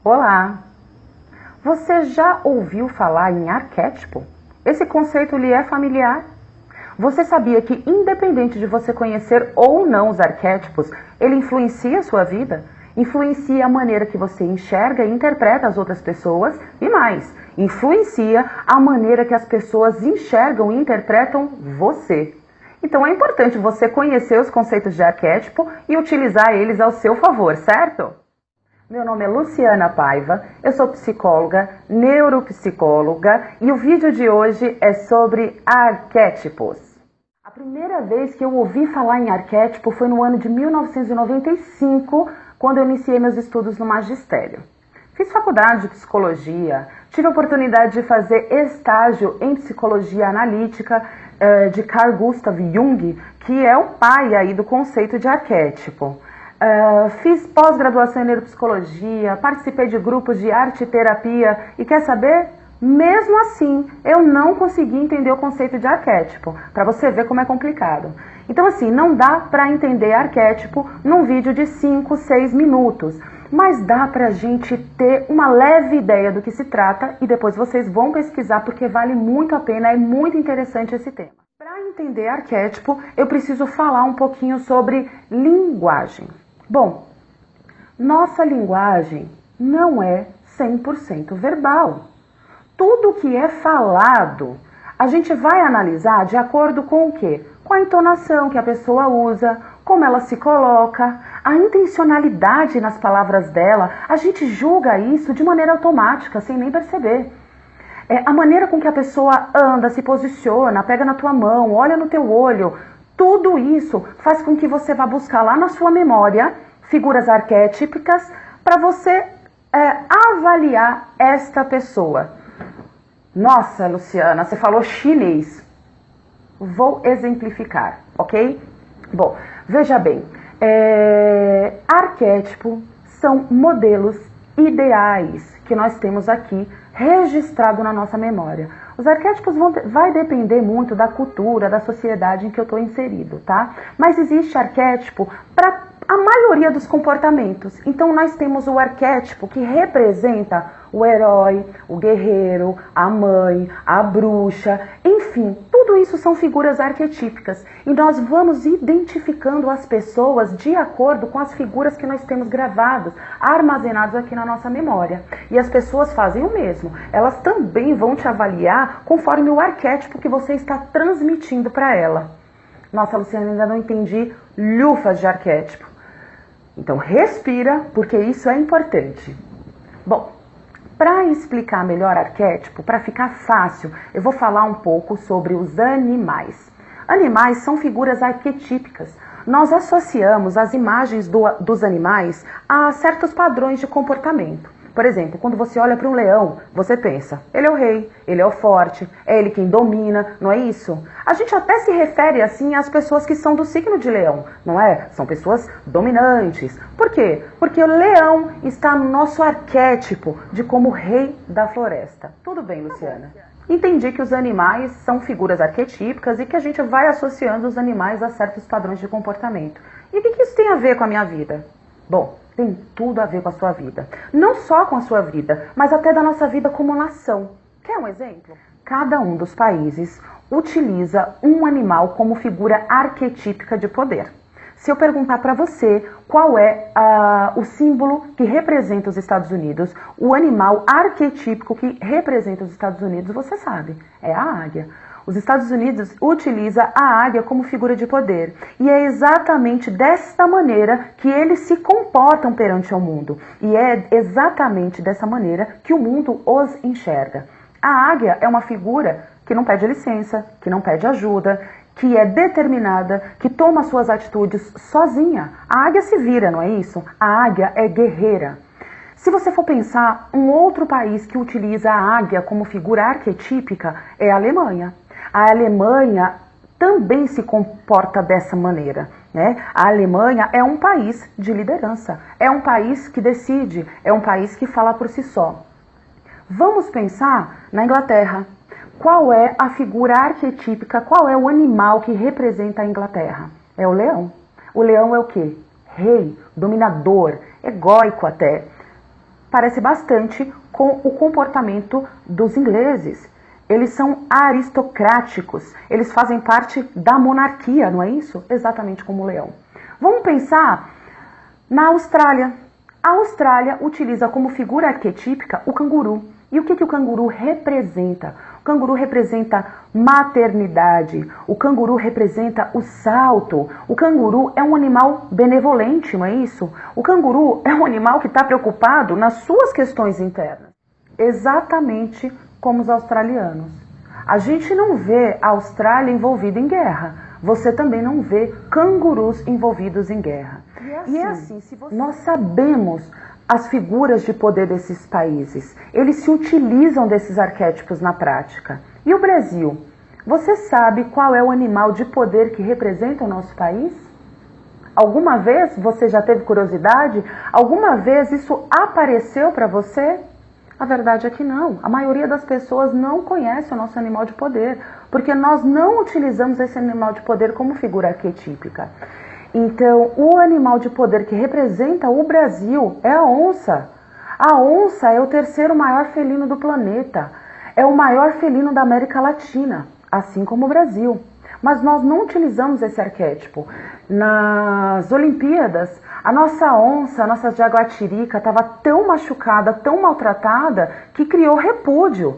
Olá! Você já ouviu falar em arquétipo? Esse conceito lhe é familiar? Você sabia que, independente de você conhecer ou não os arquétipos, ele influencia a sua vida? Influencia a maneira que você enxerga e interpreta as outras pessoas e mais, influencia a maneira que as pessoas enxergam e interpretam você. Então é importante você conhecer os conceitos de arquétipo e utilizar eles ao seu favor, certo? Meu nome é Luciana Paiva, eu sou psicóloga, neuropsicóloga e o vídeo de hoje é sobre arquétipos. A primeira vez que eu ouvi falar em arquétipo foi no ano de 1995, quando eu iniciei meus estudos no magistério. Fiz faculdade de psicologia, tive a oportunidade de fazer estágio em psicologia analítica de Carl Gustav Jung, que é o pai aí do conceito de arquétipo. Fiz pós-graduação em neuropsicologia, participei de grupos de arte e terapia e quer saber? Mesmo assim, eu não consegui entender o conceito de arquétipo, para você ver como é complicado. Então assim, não dá para entender arquétipo num vídeo de 5, 6 minutos, mas dá pra gente ter uma leve ideia do que se trata e depois vocês vão pesquisar porque vale muito a pena, é muito interessante esse tema. Para entender arquétipo, eu preciso falar um pouquinho sobre linguagem. Bom, nossa linguagem não é 100% verbal. Tudo que é falado, a gente vai analisar de acordo com o quê? Com a entonação que a pessoa usa, como ela se coloca, a intencionalidade nas palavras dela, a gente julga isso de maneira automática, sem nem perceber. A maneira com que a pessoa anda, se posiciona, pega na tua mão, olha no teu olho, tudo isso faz com que você vá buscar lá na sua memória figuras arquétipicas para você avaliar esta pessoa. Nossa, Luciana, você falou chinês. Vou exemplificar, ok? Bom, veja bem, arquétipo são modelos ideais que nós temos aqui registrado na nossa memória. Os arquétipos vai depender muito da cultura, da sociedade em que eu estou inserido, tá? Mas existe arquétipo para a maioria dos comportamentos. Então nós temos o arquétipo que representa o herói, o guerreiro, a mãe, a bruxa, enfim, tudo isso são figuras arquetípicas. E nós vamos identificando as pessoas de acordo com as figuras que nós temos gravadas, armazenadas aqui na nossa memória. E as pessoas fazem o mesmo. Elas também vão te avaliar conforme o arquétipo que você está transmitindo para ela. Nossa, Luciana, ainda não entendi lufas de arquétipo. Então respira, porque isso é importante. Bom, para explicar melhor arquétipo, para ficar fácil, eu vou falar um pouco sobre os animais. Animais são figuras arquetípicas. Nós associamos as imagens dos animais a certos padrões de comportamento. Por exemplo, quando você olha para um leão, você pensa, ele é o rei, ele é o forte, é ele quem domina, não é isso? A gente até se refere assim às pessoas que são do signo de leão, não é? São pessoas dominantes. Por quê? Porque o leão está no nosso arquétipo de como rei da floresta. Tudo bem, Luciana? Entendi que os animais são figuras arquetípicas e que a gente vai associando os animais a certos padrões de comportamento. E o que isso tem a ver com a minha vida? Bom, tem tudo a ver com a sua vida. Não só com a sua vida, mas até da nossa vida como nação. Quer um exemplo? Cada um dos países utiliza um animal como figura arquetípica de poder. Se eu perguntar para você qual é o símbolo que representa os Estados Unidos, o animal arquetípico que representa os Estados Unidos, você sabe, é a águia. Os Estados Unidos utiliza a águia como figura de poder. E é exatamente desta maneira que eles se comportam perante o mundo. E é exatamente dessa maneira que o mundo os enxerga. A águia é uma figura que não pede licença, que não pede ajuda, que é determinada, que toma suas atitudes sozinha. A águia se vira, não é isso? A águia é guerreira. Se você for pensar, um outro país que utiliza a águia como figura arquetípica é a Alemanha. A Alemanha também se comporta dessa maneira, né? A Alemanha é um país de liderança, é um país que decide, é um país que fala por si só. Vamos pensar na Inglaterra. Qual é a figura arquetípica, qual é o animal que representa a Inglaterra? É o leão. O leão é o quê? Rei, dominador, egóico até. parece bastante com o comportamento dos ingleses. Eles são aristocráticos, eles fazem parte da monarquia, não é isso? Exatamente como o leão. Vamos pensar na Austrália. A Austrália utiliza como figura arquetípica o canguru. E o que o canguru representa? O canguru representa maternidade, o canguru representa o salto, o canguru é um animal benevolente, não é isso? O canguru é um animal que está preocupado nas suas questões internas, exatamente como os australianos. A gente não vê a Austrália envolvida em guerra, você também não vê cangurus envolvidos em guerra. E é assim, nós sabemos as figuras de poder desses países. Eles se utilizam desses arquétipos na prática. E o Brasil? Você sabe qual é o animal de poder que representa o nosso país? Alguma vez você já teve curiosidade? Alguma vez isso apareceu para você? A verdade é que não. A maioria das pessoas não conhece o nosso animal de poder, porque nós não utilizamos esse animal de poder como figura arquetípica. Então, o animal de poder que representa o Brasil é a onça. A onça é o terceiro maior felino do planeta. É o maior felino da América Latina, assim como o Brasil. Mas nós não utilizamos esse arquétipo. Nas Olimpíadas, a nossa onça, a nossa jaguatirica, estava tão machucada, tão maltratada, que criou repúdio.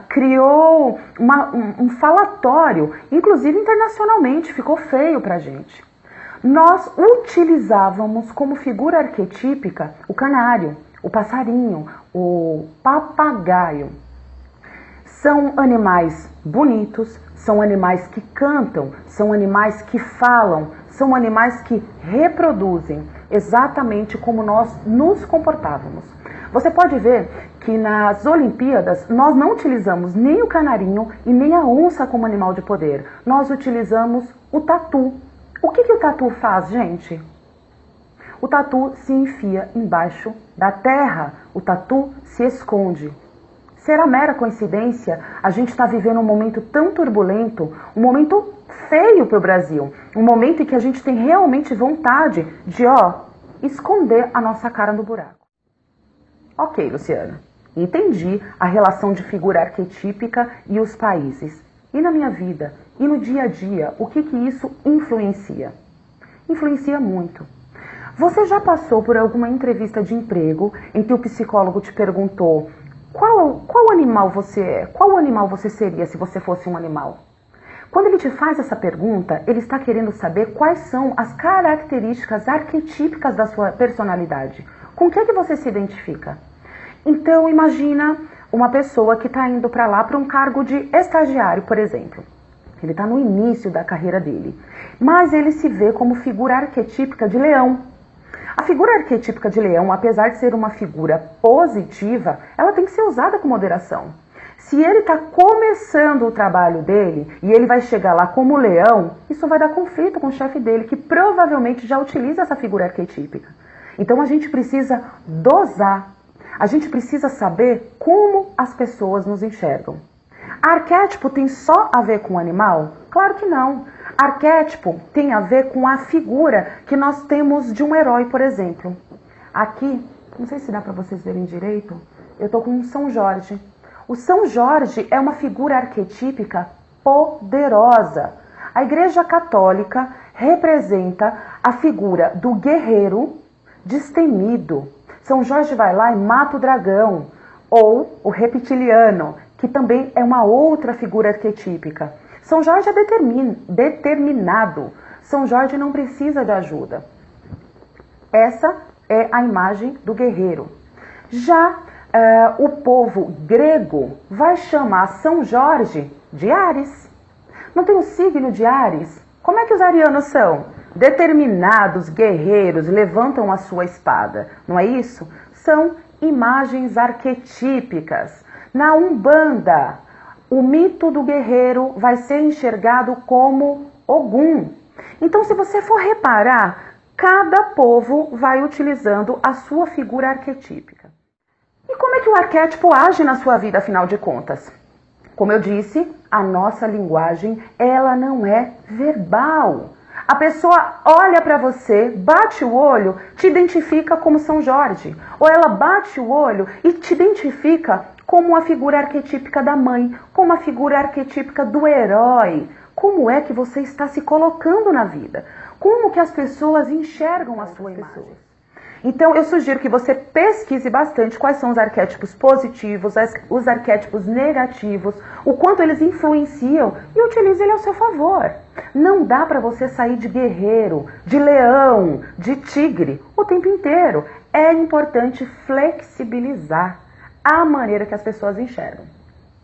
Criou um falatório, inclusive internacionalmente, ficou feio pra gente. Nós utilizávamos como figura arquetípica o canário, o passarinho, o papagaio. São animais bonitos, são animais que cantam, são animais que falam, são animais que reproduzem, exatamente como nós nos comportávamos. Você pode ver que nas Olimpíadas nós não utilizamos nem o canarinho e nem a onça como animal de poder. Nós utilizamos o tatu. O que o tatu faz, gente? O tatu se enfia embaixo da terra, o tatu se esconde. Será mera coincidência a gente estar vivendo um momento tão turbulento, um momento feio para o Brasil, um momento em que a gente tem realmente vontade de, esconder a nossa cara no buraco. Ok, Luciana, entendi a relação de figura arquetípica e os países. E na minha vida, e no dia a dia, o que isso influencia? Influencia muito. Você já passou por alguma entrevista de emprego em que o psicólogo te perguntou qual animal você é? Qual animal você seria se você fosse um animal? Quando ele te faz essa pergunta, ele está querendo saber quais são as características arquetípicas da sua personalidade. Com que você se identifica? Então, imagina uma pessoa que está indo para lá para um cargo de estagiário, por exemplo. Ele está no início da carreira dele, mas ele se vê como figura arquetípica de leão. A figura arquetípica de leão, apesar de ser uma figura positiva, ela tem que ser usada com moderação. Se ele está começando o trabalho dele e ele vai chegar lá como leão, isso vai dar conflito com o chefe dele, que provavelmente já utiliza essa figura arquetípica. Então a gente precisa dosar. A gente precisa saber como as pessoas nos enxergam. Arquétipo tem só a ver com o animal? Claro que não. Arquétipo tem a ver com a figura que nós temos de um herói, por exemplo. Aqui, não sei se dá para vocês verem direito, eu estou com um São Jorge. O São Jorge é uma figura arquetípica poderosa. A Igreja Católica representa a figura do guerreiro destemido. São Jorge vai lá e mata o dragão, ou o reptiliano, que também é uma outra figura arquetípica. São Jorge é determinado. São Jorge não precisa de ajuda. Essa é a imagem do guerreiro. Já o povo grego vai chamar São Jorge de Áries. Não tem o signo de Áries? Como é que os arianos são? Determinados, guerreiros, levantam a sua espada. Não é isso? São imagens arquetípicas. Na Umbanda, o mito do guerreiro vai ser enxergado como Ogum. Então, se você for reparar, cada povo vai utilizando a sua figura arquetípica. E como é que o arquétipo age na sua vida, afinal de contas? Como eu disse, a nossa linguagem, ela não é verbal. A pessoa olha para você, bate o olho, te identifica como São Jorge. Ou ela bate o olho e te identifica como a figura arquetípica da mãe, como a figura arquetípica do herói. Como é que você está se colocando na vida? Como que as pessoas enxergam a sua imagem? Então, eu sugiro que você pesquise bastante quais são os arquétipos positivos, os arquétipos negativos, o quanto eles influenciam e utilize ele ao seu favor. Não dá para você sair de guerreiro, de leão, de tigre o tempo inteiro. É importante flexibilizar a maneira que as pessoas enxergam.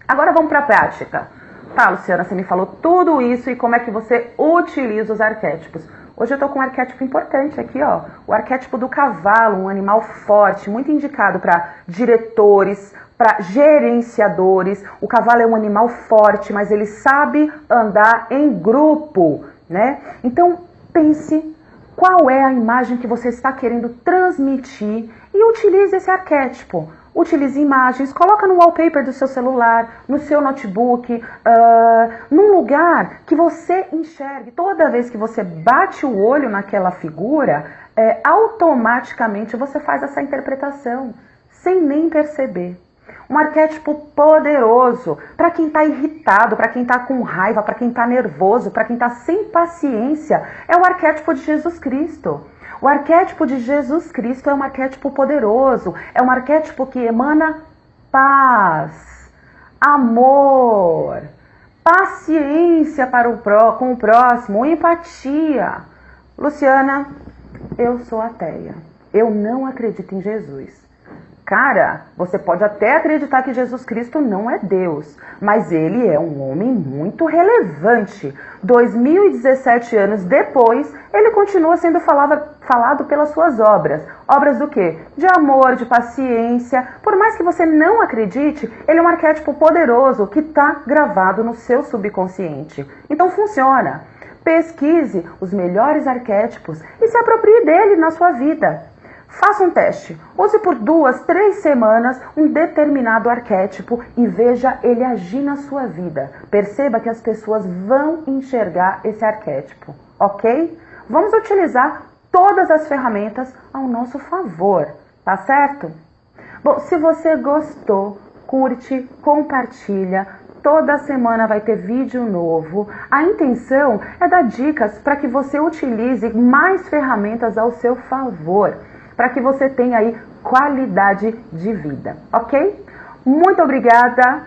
Agora vamos para a prática. Tá, Luciana, você me falou tudo isso e como é que você utiliza os arquétipos. Hoje eu tô com um arquétipo importante aqui, ó. O arquétipo do cavalo, um animal forte, muito indicado para diretores, para gerenciadores. O cavalo é um animal forte, mas ele sabe andar em grupo, né? Então, pense qual é a imagem que você está querendo transmitir e utilize esse arquétipo. Utilize imagens, coloca no wallpaper do seu celular, no seu notebook, num lugar que você enxergue. Toda vez que você bate o olho naquela figura, automaticamente você faz essa interpretação, sem nem perceber. Um arquétipo poderoso para quem está irritado, para quem está com raiva, para quem está nervoso, para quem está sem paciência, é o arquétipo de Jesus Cristo. O arquétipo de Jesus Cristo é um arquétipo poderoso, é um arquétipo que emana paz, amor, paciência com o próximo, empatia. Luciana, eu sou ateia, eu não acredito em Jesus. Cara, você pode até acreditar que Jesus Cristo não é Deus, mas ele é um homem muito relevante. 2017 anos depois, ele continua sendo falado pelas suas obras. Obras do quê? De amor, de paciência. Por mais que você não acredite, ele é um arquétipo poderoso que está gravado no seu subconsciente. Então funciona. Pesquise os melhores arquétipos e se aproprie dele na sua vida. Faça um teste, use por 2, 3 semanas um determinado arquétipo e veja ele agir na sua vida. Perceba que as pessoas vão enxergar esse arquétipo, ok? Vamos utilizar todas as ferramentas ao nosso favor, tá certo? Bom, se você gostou, curte, compartilha. Toda semana vai ter vídeo novo. A intenção é dar dicas para que você utilize mais ferramentas ao seu favor, para que você tenha aí qualidade de vida, ok? Muito obrigada!